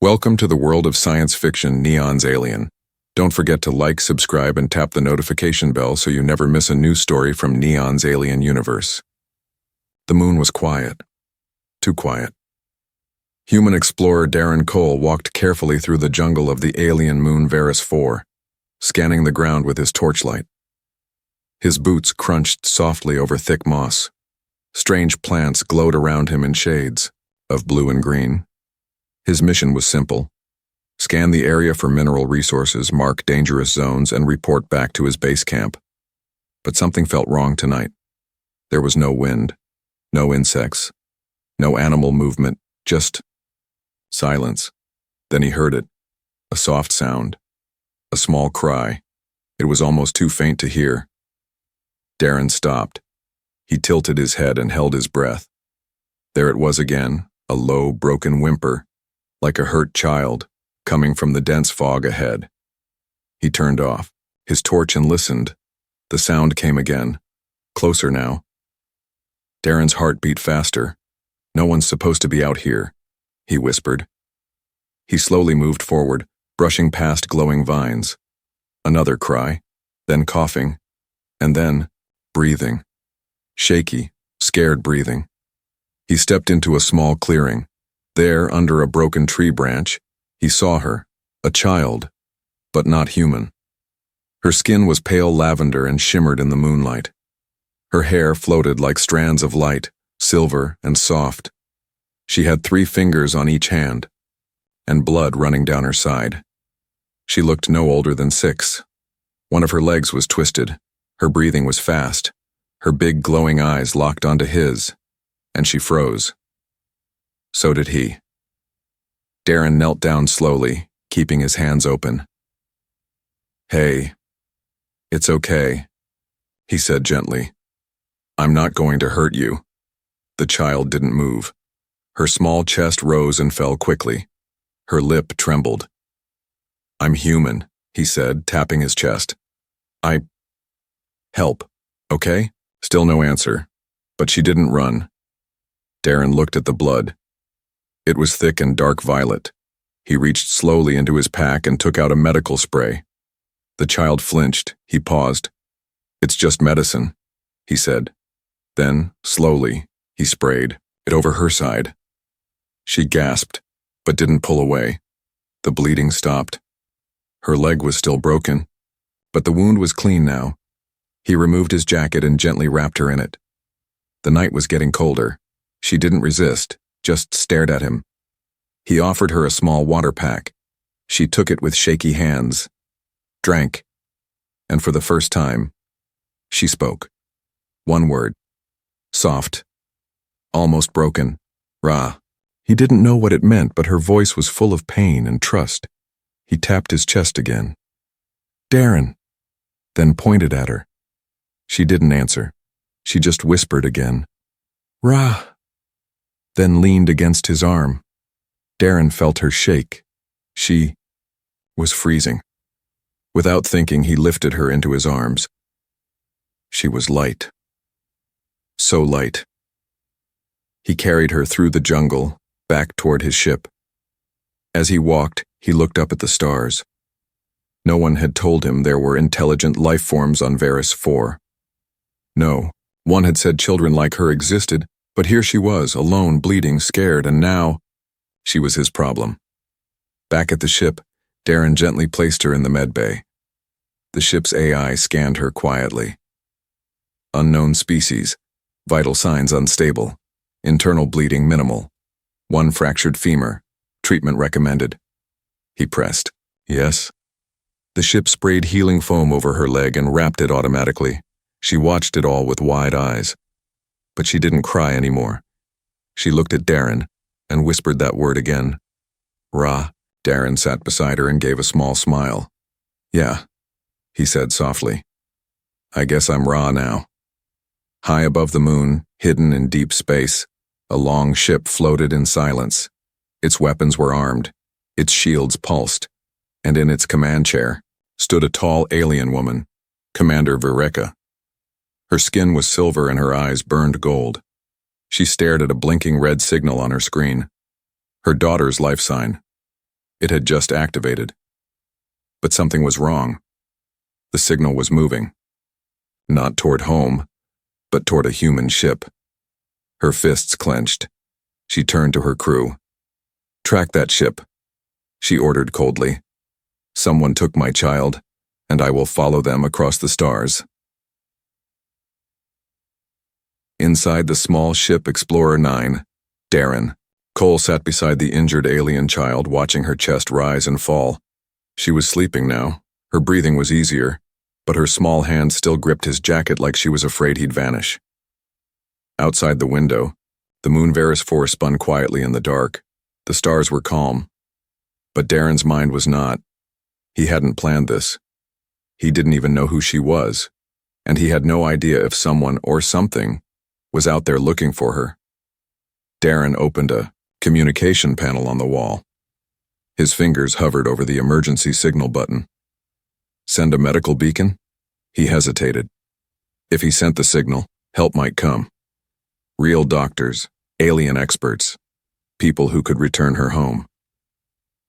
Welcome to the world of science fiction Neon's Alien. Don't forget to like, subscribe, and tap the notification bell so you never miss a new story from Neon's Alien universe. The moon was quiet. Too quiet. Human explorer Darren Cole walked carefully through the jungle of the alien moon Varus 4, scanning the ground with his torchlight. His boots crunched softly over thick moss. Strange plants glowed around him in shades of blue and green. His mission was simple: scan the area for mineral resources, mark dangerous zones, and report back to his base camp. But something felt wrong tonight. There was no wind, no insects, no animal movement, just silence. Then he heard it, a soft sound, a small cry. It was almost too faint to hear. Darren stopped. He tilted his head and held his breath. There it was again, a low, broken whimper, like a hurt child, coming from the dense fog ahead. He turned off his torch and listened. The sound came again, closer now. Darren's heart beat faster. "No one's supposed to be out here," he whispered. He slowly moved forward, brushing past glowing vines. Another cry, then coughing, and then breathing. Shaky, scared breathing. He stepped into a small clearing. There, under a broken tree branch, he saw her, a child, but not human. Her skin was pale lavender and shimmered in the moonlight. Her hair floated like strands of light, silver and soft. She had 3 fingers on each hand, and blood running down her side. She looked no older than 6. One of her legs was twisted. Her breathing was fast. Her big glowing eyes locked onto his, and she froze. So did he. Darren knelt down slowly, keeping his hands open. "Hey, it's okay," he said gently. "I'm not going to hurt you." The child didn't move. Her small chest rose and fell quickly. Her lip trembled. "I'm human," he said, tapping his chest. Help, okay?" Still no answer, but she didn't run. Darren looked at the blood. It was thick and dark violet. He reached slowly into his pack and took out a medical spray. The child flinched. He paused. "It's just medicine," he said. Then, slowly, he sprayed it over her side. She gasped, but didn't pull away. The bleeding stopped. Her leg was still broken, but the wound was clean now. He removed his jacket and gently wrapped her in it. The night was getting colder. She didn't resist, just stared at him. He offered her a small water pack. She took it with shaky hands, drank, and for the first time, she spoke. One word. Soft. Almost broken. Ra. He didn't know what it meant, but her voice was full of pain and trust. He tapped his chest again. "Darren," then pointed at her. She didn't answer. She just whispered again. "Ra," then leaned against his arm. Darren felt her shake. She was freezing. Without thinking, he lifted her into his arms. She was light. So light. He carried her through the jungle, back toward his ship. As he walked, he looked up at the stars. No one had told him there were intelligent life forms on Varus 4. No, one had said children like her existed, but here she was, alone, bleeding, scared, and now she was his problem. Back at the ship, Darren gently placed her in the med bay. The ship's AI scanned her quietly. Unknown species, vital signs unstable, internal bleeding minimal, 1 fractured femur, treatment recommended. He pressed. Yes. The ship sprayed healing foam over her leg and wrapped it automatically. She watched it all with wide eyes. But she didn't cry anymore. She looked at Darren and whispered that word again. Ra. Darren sat beside her and gave a small smile. "Yeah," he said softly. "I guess I'm Ra now." High above the moon, hidden in deep space, a long ship floated in silence. Its weapons were armed, its shields pulsed, and in its command chair stood a tall alien woman, Commander Vereka. Her skin was silver and her eyes burned gold. She stared at a blinking red signal on her screen. Her daughter's life sign. It had just activated. But something was wrong. The signal was moving. Not toward home, but toward a human ship. Her fists clenched. She turned to her crew. "Track that ship," she ordered coldly. "Someone took my child, and I will follow them across the stars." Inside the small ship Explorer 9, Darren. Cole sat beside the injured alien child, watching her chest rise and fall. She was sleeping now. Her breathing was easier, but her small hand still gripped his jacket like she was afraid he'd vanish. Outside the window, the moon Varus 4 spun quietly in the dark. The stars were calm. But Darren's mind was not. He hadn't planned this. He didn't even know who she was, and he had no idea if someone or something was out there looking for her. Darren opened a communication panel on the wall. His fingers hovered over the emergency signal button. Send a medical beacon? He hesitated. If he sent the signal, help might come. Real doctors, alien experts, people who could return her home.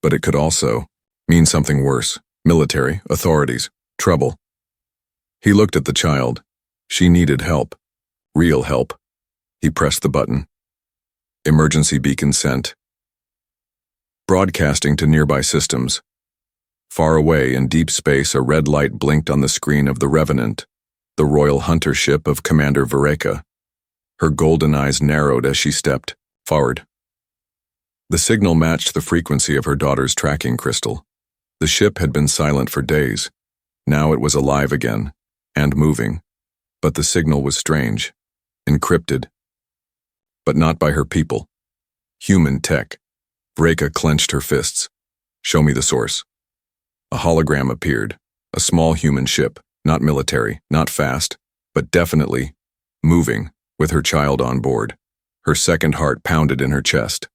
But it could also mean something worse: military, authorities, trouble. He looked at the child. She needed help. Real help. He pressed the button. Emergency beacon sent. Broadcasting to nearby systems. Far away in deep space, a red light blinked on the screen of the Revenant, the royal hunter ship of Commander Vareka. Her golden eyes narrowed as she stepped forward. The signal matched the frequency of her daughter's tracking crystal. The ship had been silent for days. Now it was alive again, and moving. But the signal was strange, encrypted. But not by her people. Human tech. Vareka clenched her fists. "Show me the source." A hologram appeared, a small human ship, not military, not fast, but definitely moving, with her child on board. Her second heart pounded in her chest.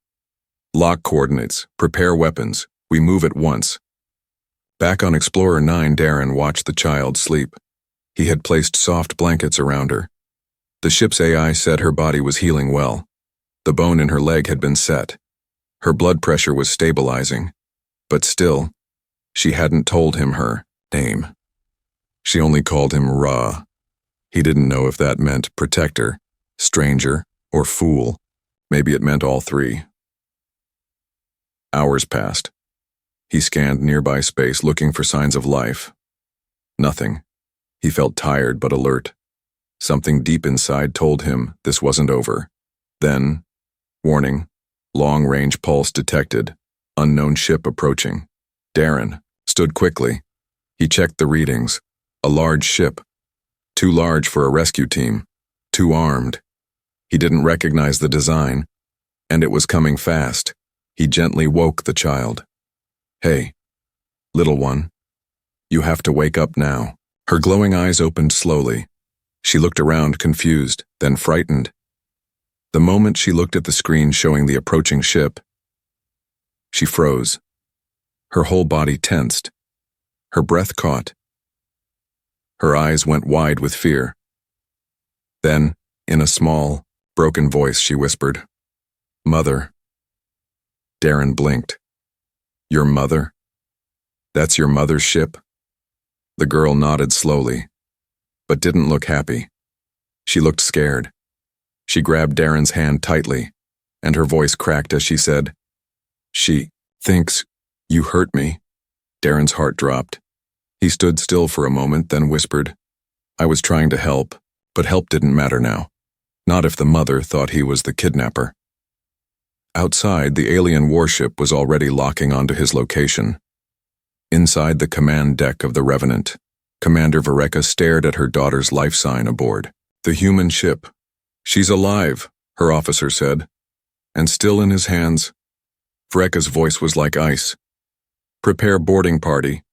"Lock coordinates, prepare weapons, we move at once." Back on Explorer 9, Darren watched the child sleep. He had placed soft blankets around her. The ship's AI said her body was healing well. The bone in her leg had been set. Her blood pressure was stabilizing. But still, she hadn't told him her name. She only called him Ra. He didn't know if that meant protector, stranger, or fool. Maybe it meant all three. Hours passed. He scanned nearby space, looking for signs of life. Nothing. He felt tired but alert. Something deep inside told him this wasn't over. Then, warning, long-range pulse detected, unknown ship approaching. Darren stood quickly. He checked the readings. A large ship. Too large for a rescue team. Too armed. He didn't recognize the design, and it was coming fast. He gently woke the child. "Hey, little one, you have to wake up now." Her glowing eyes opened slowly. She looked around, confused, then frightened. The moment she looked at the screen showing the approaching ship, she froze. Her whole body tensed. Her breath caught. Her eyes went wide with fear. Then, in a small, broken voice, she whispered, "Mother." Darren blinked. "Your mother? That's your mother's ship?" The girl nodded slowly, but didn't look happy. She looked scared. She grabbed Darren's hand tightly, and her voice cracked as she said, "She thinks you hurt me." Darren's heart dropped. He stood still for a moment, then whispered, "I was trying to help, but help didn't matter now. Not if the mother thought he was the kidnapper." Outside, the alien warship was already locking onto his location. Inside the command deck of the Revenant, Commander Vareka stared at her daughter's life sign aboard. "The human ship. She's alive," her officer said, "and still in his hands." Vareka's voice was like ice. "Prepare boarding party.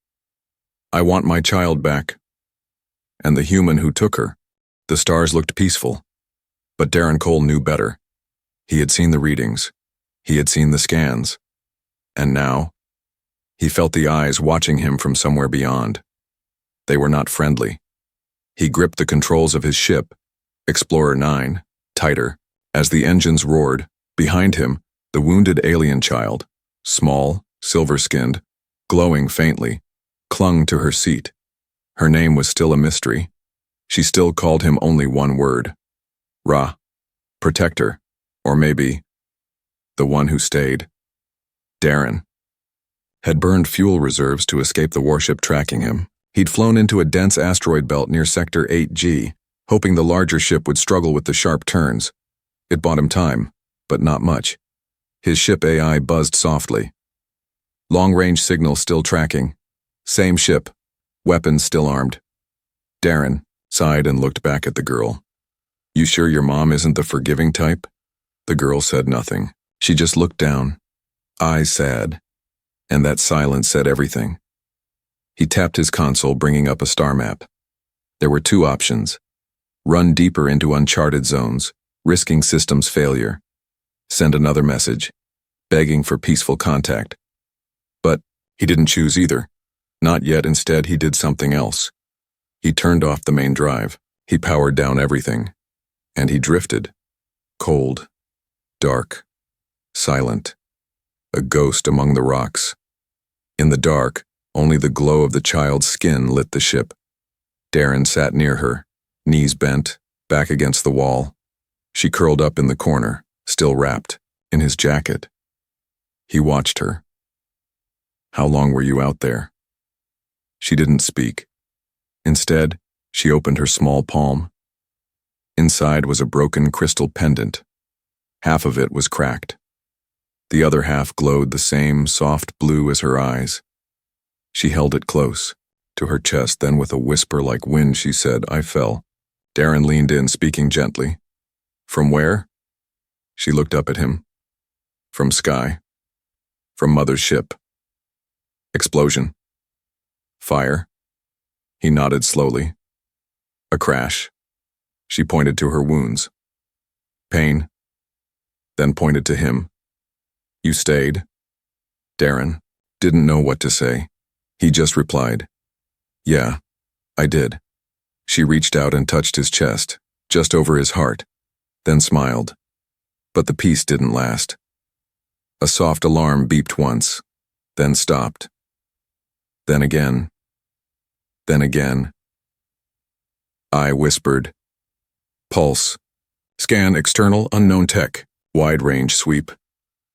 I want my child back." And the human who took her. The stars looked peaceful. But Darren Cole knew better. He had seen the readings. He had seen the scans. And now, he felt the eyes watching him from somewhere beyond. They were not friendly. He gripped the controls of his ship, Explorer 9, tighter. As the engines roared, behind him, the wounded alien child, small, silver-skinned, glowing faintly, clung to her seat. Her name was still a mystery. She still called him only one word. Ra. Protector. Or maybe the one who stayed. Darren had burned fuel reserves to escape the warship tracking him. He'd flown into a dense asteroid belt near Sector 8G, hoping the larger ship would struggle with the sharp turns. It bought him time, but not much. His ship AI buzzed softly. Long-range signal still tracking. Same ship. Weapons still armed. Darren sighed and looked back at the girl. You sure your mom isn't the forgiving type? The girl said nothing. She just looked down, eyes sad, and that silence said everything. He tapped his console, bringing up a star map. There were two options. Run deeper into uncharted zones, risking systems failure. Send another message, begging for peaceful contact. But he didn't choose either. Not yet. Instead, he did something else. He turned off the main drive. He powered down everything. And he drifted. Cold, dark, silent. A ghost among the rocks. In the dark, only the glow of the child's skin lit the ship. Darren sat near her, knees bent, back against the wall. She curled up in the corner, still wrapped in his jacket. He watched her. How long were you out there? She didn't speak. Instead, she opened her small palm. Inside was a broken crystal pendant. Half of it was cracked. The other half glowed the same soft blue as her eyes. She held it close, to her chest, then with a whisper like wind she said, I fell. Darren leaned in, speaking gently. From where? She looked up at him. From sky. From mother's ship. Explosion. Fire. He nodded slowly. A crash. She pointed to her wounds. Pain. Then pointed to him. You stayed? Darren didn't know what to say. He just replied, Yeah, I did. She reached out and touched his chest, just over his heart, then smiled. But the peace didn't last. A soft alarm beeped once, then stopped. Then again. Then again. I whispered. Pulse. Scan external unknown tech. Wide range sweep.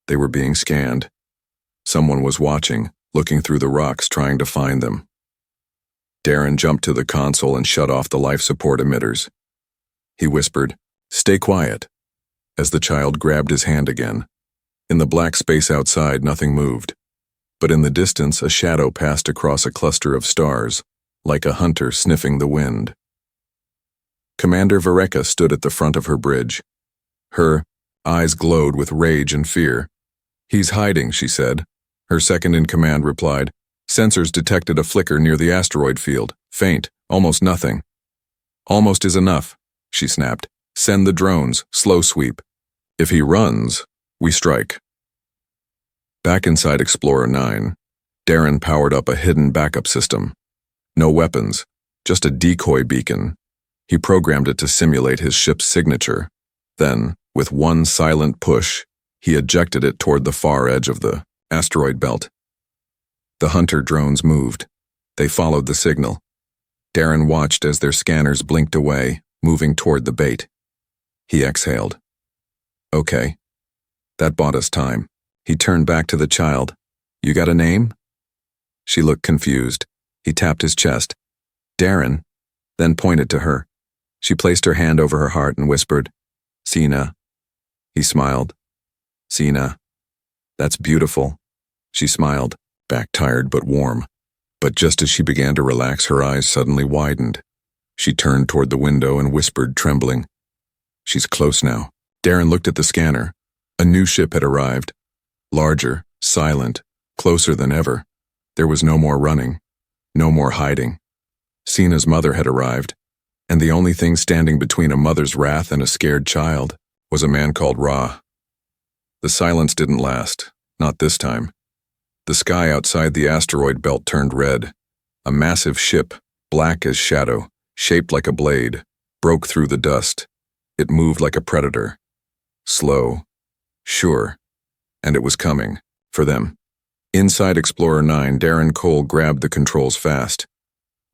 They were being scanned. Someone was watching, looking through the rocks, trying to find them. Darren jumped to the console and shut off the life support emitters. He whispered, Stay quiet, as the child grabbed his hand again. In the black space outside, nothing moved. But in the distance, a shadow passed across a cluster of stars, like a hunter sniffing the wind. Commander Vareka stood at the front of her bridge. Her eyes glowed with rage and fear. He's hiding, she said. Her second-in-command replied, Sensors detected a flicker near the asteroid field. Faint, almost nothing. Almost is enough, she snapped. Send the drones, slow sweep. If he runs, we strike. Back inside Explorer 9, Darren powered up a hidden backup system. No weapons, just a decoy beacon. He programmed it to simulate his ship's signature. Then, with one silent push, he ejected it toward the far edge of the asteroid belt. The hunter drones moved. They followed the signal. Darren watched as their scanners blinked away, moving toward the bait. He exhaled. Okay. That bought us time. He turned back to the child. You got a name? She looked confused. He tapped his chest. Darren, then pointed to her. She placed her hand over her heart and whispered, Sina. He smiled. Sina. That's beautiful. She smiled, back tired but warm. But just as she began to relax, her eyes suddenly widened. She turned toward the window and whispered, trembling, She's close now. Darren looked at the scanner. A new ship had arrived. Larger, silent, closer than ever. There was no more running, no more hiding. Sina's mother had arrived, and the only thing standing between a mother's wrath and a scared child was a man called Ra. The silence didn't last, not this time. The sky outside the asteroid belt turned red. A massive ship, black as shadow, shaped like a blade, broke through the dust. It moved like a predator. Slow, sure, and it was coming, for them. Inside Explorer 9, Darren Cole grabbed the controls fast.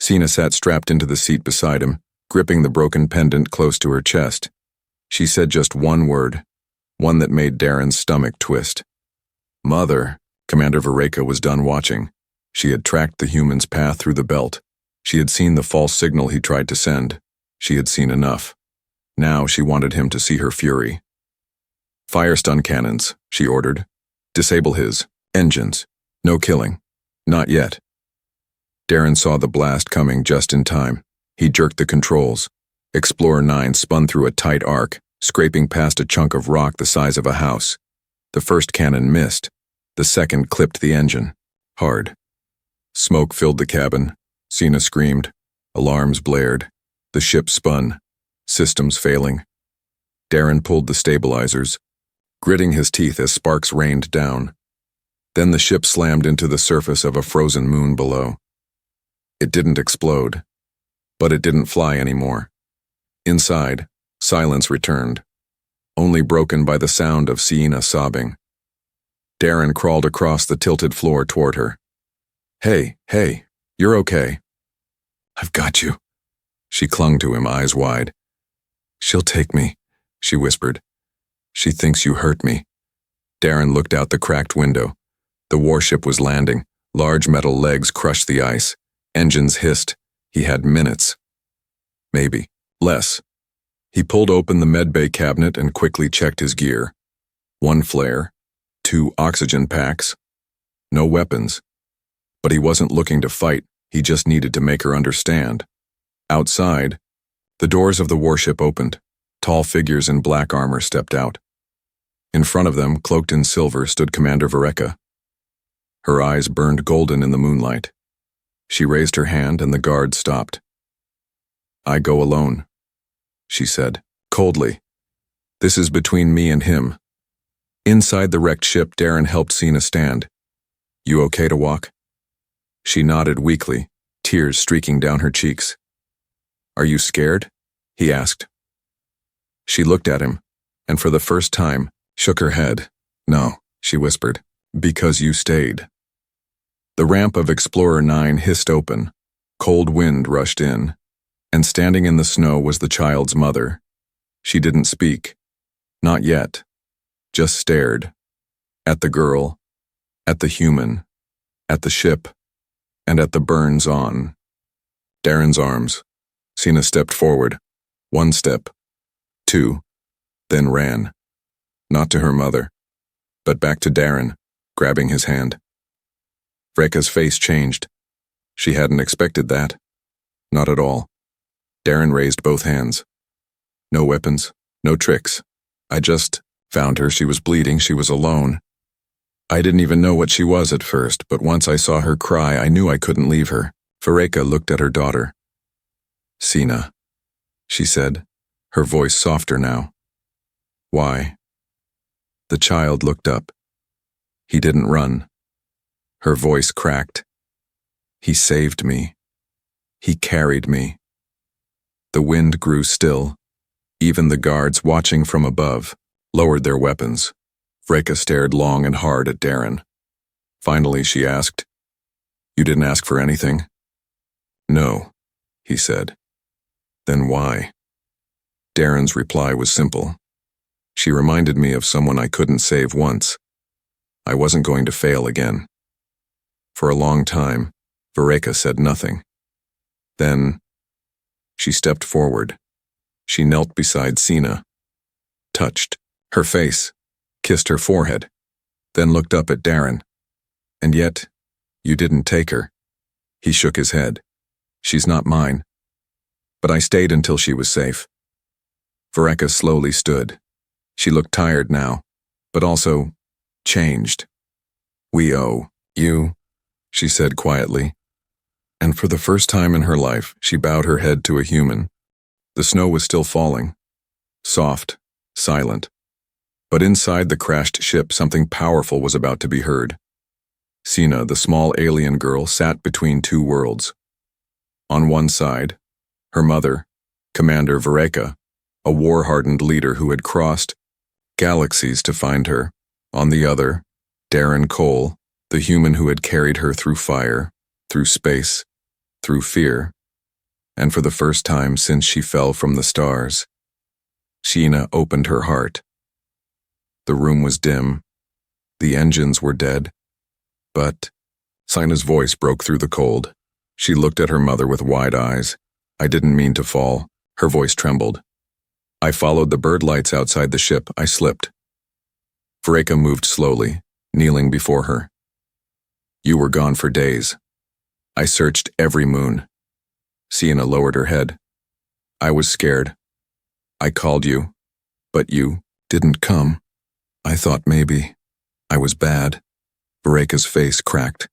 Sina sat strapped into the seat beside him, gripping the broken pendant close to her chest. She said just one word, one that made Darren's stomach twist. Mother. Commander Vareka was done watching. She had tracked the human's path through the belt. She had seen the false signal he tried to send. She had seen enough. Now she wanted him to see her fury. Fire stun cannons, she ordered. Disable his engines. No killing. Not yet. Darren saw the blast coming just in time. He jerked the controls. Explorer 9 spun through a tight arc, scraping past a chunk of rock the size of a house. The first cannon missed. The second clipped the engine. Hard. Smoke filled the cabin. Sina screamed. Alarms blared. The ship spun. Systems failing. Darren pulled the stabilizers, gritting his teeth as sparks rained down. Then the ship slammed into the surface of a frozen moon below. It didn't explode, but it didn't fly anymore. Inside, silence returned, only broken by the sound of Sina sobbing. Darren crawled across the tilted floor toward her. Hey, you're okay. I've got you. She clung to him, eyes wide. She'll take me, she whispered. She thinks you hurt me. Darren looked out the cracked window. The warship was landing. Large metal legs crushed the ice. Engines hissed. He had minutes. Maybe. Less. He pulled open the medbay cabinet and quickly checked his gear. 1 flare. 2 oxygen packs. No weapons. But he wasn't looking to fight. He just needed to make her understand. Outside, the doors of the warship opened. Tall figures in black armor stepped out. In front of them, cloaked in silver, stood Commander Vareka. Her eyes burned golden in the moonlight. She raised her hand and the guard stopped. I go alone, she said, coldly. This is between me and him. Inside the wrecked ship, Darren helped Sina stand. You okay to walk? She nodded weakly, tears streaking down her cheeks. Are you scared? He asked. She looked at him, and for the first time, shook her head. No, she whispered, because you stayed. The ramp of Explorer 9 hissed open. Cold wind rushed in, and standing in the snow was the child's mother. She didn't speak. Not yet. Just stared. At the girl, at the human, at the ship, and at the burns on. Darren's arms. Sina stepped forward. 1 step. 2. Then ran. Not to her mother, but back to Darren, grabbing his hand. Vreka's face changed. She hadn't expected that. Not at all. Darren raised both hands. No weapons, no tricks. I just found her. She was bleeding. She was alone. I didn't even know what she was at first, but once I saw her cry, I knew I couldn't leave her. Vareka looked at her daughter. Sina, she said, her voice softer now. Why? The child looked up. He didn't run. Her voice cracked. He saved me. He carried me. The wind grew still. Even the guards watching from above lowered their weapons. Vreka stared long and hard at Darren. Finally, she asked, You didn't ask for anything? No, he said. Then why? Darren's reply was simple. She reminded me of someone I couldn't save once. I wasn't going to fail again. For a long time, Vareka said nothing. Then, she stepped forward. She knelt beside Sina, touched her face, kissed her forehead, then looked up at Darren. And yet, you didn't take her. He shook his head. She's not mine. But I stayed until she was safe. Vareka slowly stood. She looked tired now, but also changed. We owe you, she said quietly. And for the first time in her life, she bowed her head to a human. The snow was still falling, soft, silent. But inside the crashed ship, something powerful was about to be heard. Sina, the small alien girl, sat between 2 worlds. On one side, her mother, Commander Vareka, a war-hardened leader who had crossed galaxies to find her. On the other, Darren Cole, The human who had carried her through fire, through space, through fear, and for the first time since she fell from the stars, Sheena opened her heart. The room was dim. The engines were dead. But Sina's voice broke through the cold. She looked at her mother with wide eyes. I didn't mean to fall. Her voice trembled. I followed the bird lights outside the ship. I slipped. Vereka moved slowly, kneeling before her. You were gone for days. I searched every moon. Sienna lowered her head. I was scared. I called you, but you didn't come. I thought maybe I was bad. Vereka's face cracked.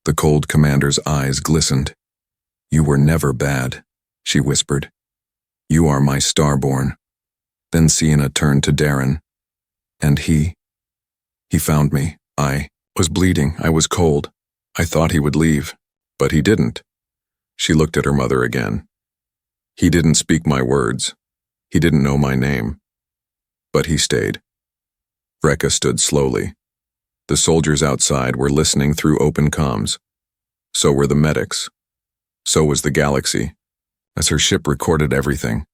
The cold commander's eyes glistened. You were never bad, she whispered. You are my starborn. Then Sienna turned to Darren. And he found me. I was bleeding. I was cold. I thought he would leave, but he didn't. She looked at her mother again. He didn't speak my words. He didn't know my name. But he stayed. Vereka stood slowly. The soldiers outside were listening through open comms. So were the medics. So was the galaxy, as her ship recorded everything.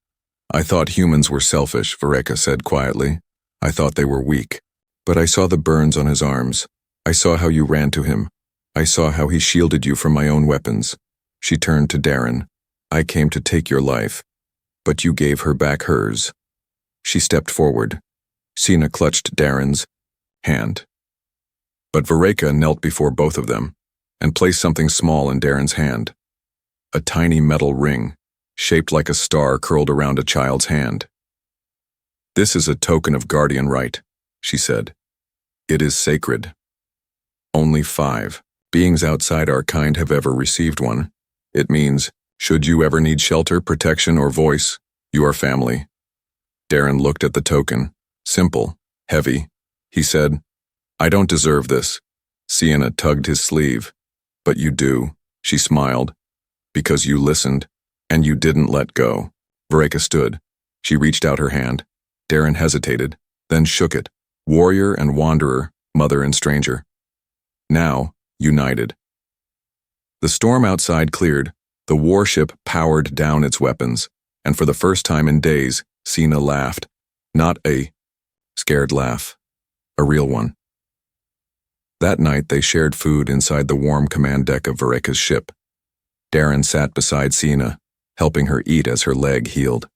I thought humans were selfish, Vereka said quietly. I thought they were weak. But I saw the burns on his arms. I saw how you ran to him. I saw how he shielded you from my own weapons. She turned to Darren. I came to take your life, but you gave her back hers. She stepped forward. Sienna clutched Darren's hand. But Vereka knelt before both of them and placed something small in Darren's hand. A tiny metal ring, shaped like a star curled around a child's hand. This is a token of guardian right, she said. It is sacred. Only 5 beings outside our kind have ever received one. It means, should you ever need shelter, protection, or voice, you are family. Darren looked at the token. Simple, heavy. He said, I don't deserve this. Sienna tugged his sleeve. But you do, she smiled. Because you listened, and you didn't let go. Vereka stood. She reached out her hand. Darren hesitated, then shook it. Warrior and wanderer, mother and stranger. Now, united. The storm outside cleared. The warship powered down its weapons, and for the first time in days, Sienna laughed. Not a scared laugh, a real one. That night they shared food inside the warm command deck of Vereka's ship. Darren sat beside Sienna, helping her eat as her leg healed.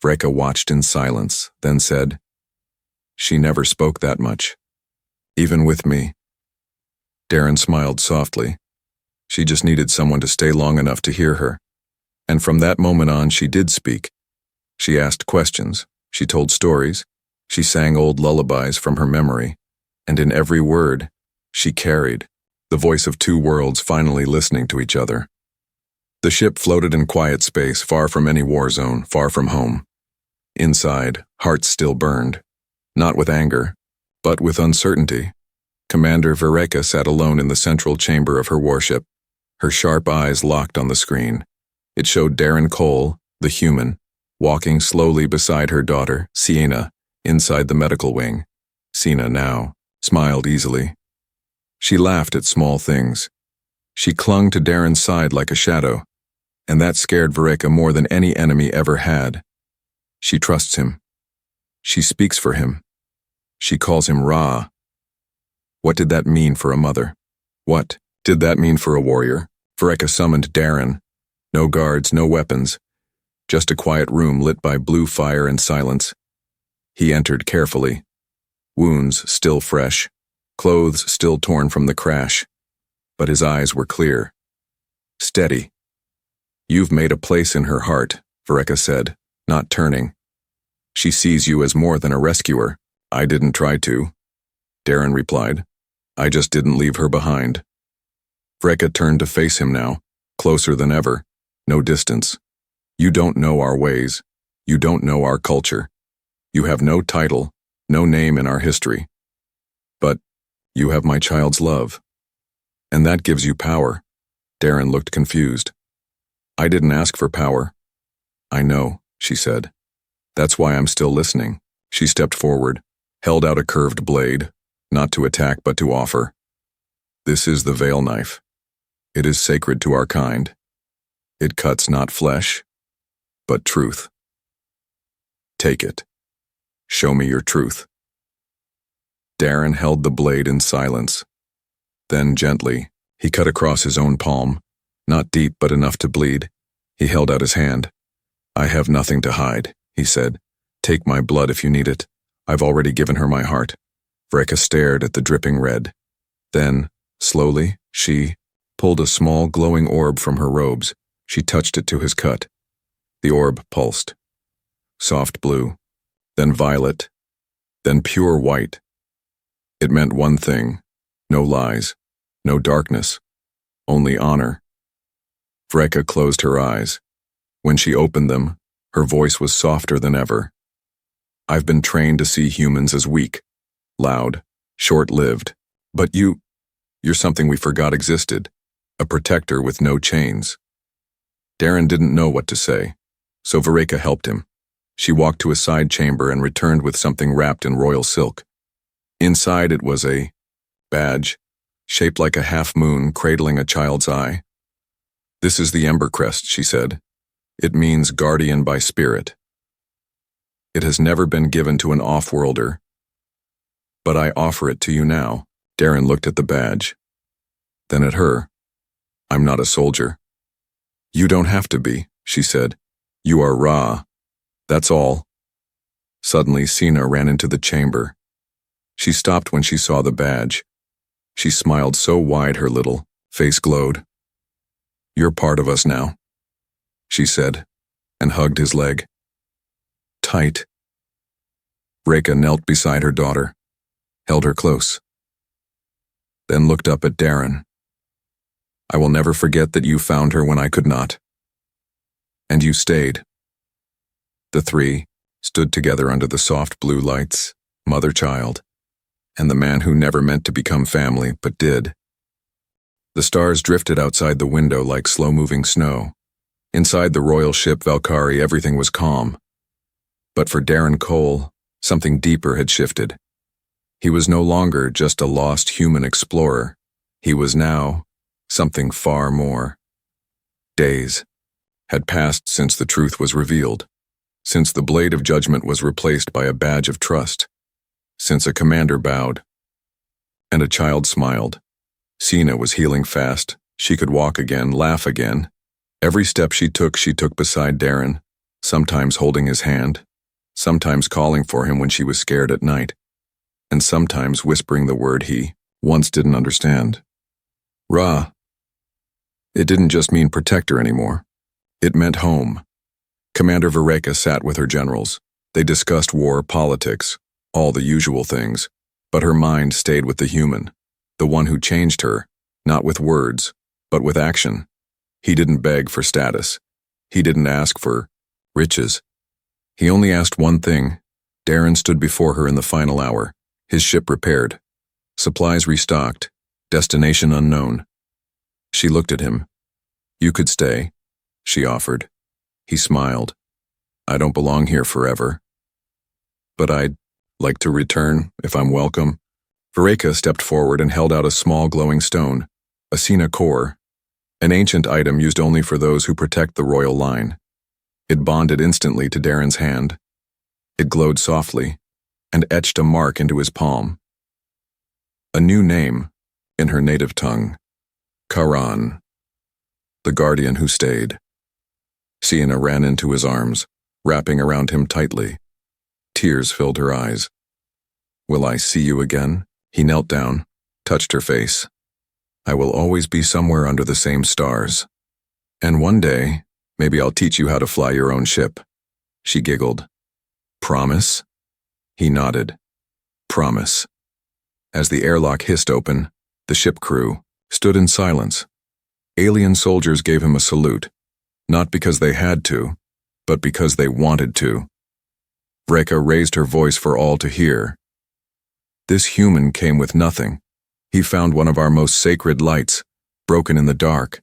Vereka watched in silence, then said, She never spoke that much. Even with me. Darren smiled softly. She just needed someone to stay long enough to hear her. And from that moment on, she did speak. She asked questions. She told stories. She sang old lullabies from her memory. And in every word, she carried the voice of 2 worlds finally listening to each other. The ship floated in quiet space, far from any war zone, far from home. Inside, hearts still burned. Not with anger, but with uncertainty. Commander Vereka sat alone in the central chamber of her warship, her sharp eyes locked on the screen. It showed Darren Cole, the human, walking slowly beside her daughter, Sienna, inside the medical wing. Sienna now smiled easily. She laughed at small things. She clung to Darren's side like a shadow, and that scared Vereka more than any enemy ever had. She trusts him. She speaks for him. She calls him Ra. What did that mean for a mother? What did that mean for a warrior? Vereka summoned Darren. No guards, no weapons. Just a quiet room lit by blue fire and silence. He entered carefully. Wounds still fresh. Clothes still torn from the crash. But his eyes were clear. Steady. You've made a place in her heart, Vereka said, not turning. She sees you as more than a rescuer. I didn't try to. Darren replied. I just didn't leave her behind. Vereka turned to face him now, closer than ever. No distance. You don't know our ways. You don't know our culture. You have no title, no name in our history. But you have my child's love. And that gives you power. Darren looked confused. I didn't ask for power. I know, she said. That's why I'm still listening. She stepped forward, held out a curved blade, not to attack but to offer. This is the veil knife. It is sacred to our kind. It cuts not flesh, but truth. Take it. Show me your truth. Darren held the blade in silence. Then gently, he cut across his own palm, not deep but enough to bleed. He held out his hand. I have nothing to hide, he said. Take my blood if you need it. I've already given her my heart. Vreka stared at the dripping red. Then, slowly, she pulled a small glowing orb from her robes. She touched it to his cut. The orb pulsed. Soft blue, then violet, then pure white. It meant one thing: no lies, no darkness, only honor. Vreka closed her eyes. When she opened them, her voice was softer than ever. I've been trained to see humans as weak, loud, short-lived, but you're something we forgot existed, a protector with no chains. Darren didn't know what to say, so Vreka helped him. She walked to a side chamber and returned with something wrapped in royal silk. Inside it was a badge, shaped like a half-moon cradling a child's eye. This is the Ember Crest, she said. It means guardian by spirit. It has never been given to an off-worlder, but I offer it to you now. Darren looked at the badge, then at her. I'm not a soldier. You don't have to be, she said. You are Ra. That's all. Suddenly, Sina ran into the chamber. She stopped when she saw the badge. She smiled so wide her little face glowed. You're part of us now, she said, and hugged his leg. Tight. Vreka knelt beside her daughter, held her close, then looked up at Darren. I will never forget that you found her when I could not. And you stayed. The three stood together under the soft blue lights, mother-child, and the man who never meant to become family but did. The stars drifted outside the window like slow-moving snow. Inside the royal ship Valkyrie, everything was calm. But for Darren Cole, something deeper had shifted. He was no longer just a lost human explorer. He was now something far more. Days had passed since the truth was revealed, since the blade of judgment was replaced by a badge of trust, since a commander bowed, and a child smiled. Sina was healing fast. She could walk again, laugh again. Every step she took beside Darren, sometimes holding his hand, sometimes calling for him when she was scared at night, and sometimes whispering the word he once didn't understand. Ra. It didn't just mean protector anymore. It meant home. Commander Vreka sat with her generals. They discussed war, politics, all the usual things, but her mind stayed with the human, the one who changed her, not with words, but with action. He didn't beg for status. He didn't ask for riches. He only asked one thing. Darren stood before her in the final hour, his ship repaired, supplies restocked, destination unknown. She looked at him. You could stay, she offered. He smiled. I don't belong here forever. But I'd like to return if I'm welcome. Vreka stepped forward and held out a small glowing stone, a Sina core, an ancient item used only for those who protect the royal line. It bonded instantly to Darren's hand. It glowed softly and etched a mark into his palm. A new name in her native tongue. Karan, the guardian who stayed. Sina ran into his arms, wrapping around him tightly. Tears filled her eyes. Will I see you again? He knelt down, touched her face. I will always be somewhere under the same stars. And one day, maybe I'll teach you how to fly your own ship. She giggled. Promise? He nodded. Promise. As the airlock hissed open, the ship crew stood in silence. Alien soldiers gave him a salute, not because they had to, but because they wanted to. Vreka raised her voice for all to hear. This human came with nothing. He found one of our most sacred lights, broken in the dark,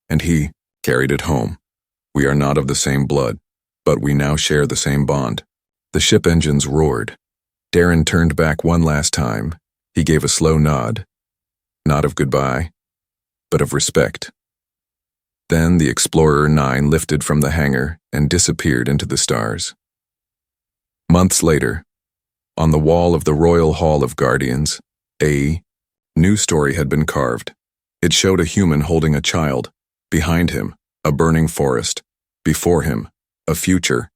and he carried it home. We are not of the same blood, but we now share the same bond. The ship engines roared. Darren turned back one last time. He gave a slow nod. not of goodbye, but of respect. Then the Explorer 9 lifted from the hangar and disappeared into the stars. Months later, on the wall of the Royal Hall of Guardians, a new story had been carved. It showed a human holding a child, behind him, a burning forest, before him, a future,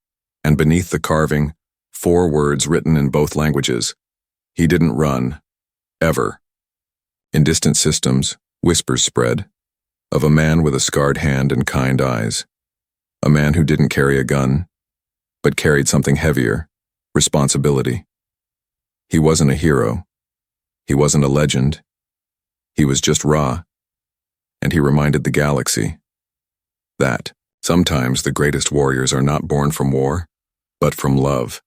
and beneath the carving, 4 words written in both languages. He didn't run, ever. In distant systems, whispers spread, of a man with a scarred hand and kind eyes. A man who didn't carry a gun, but carried something heavier, responsibility. He wasn't a hero. He wasn't a legend. He was just Ra. And he reminded the galaxy that sometimes the greatest warriors are not born from war, but from love.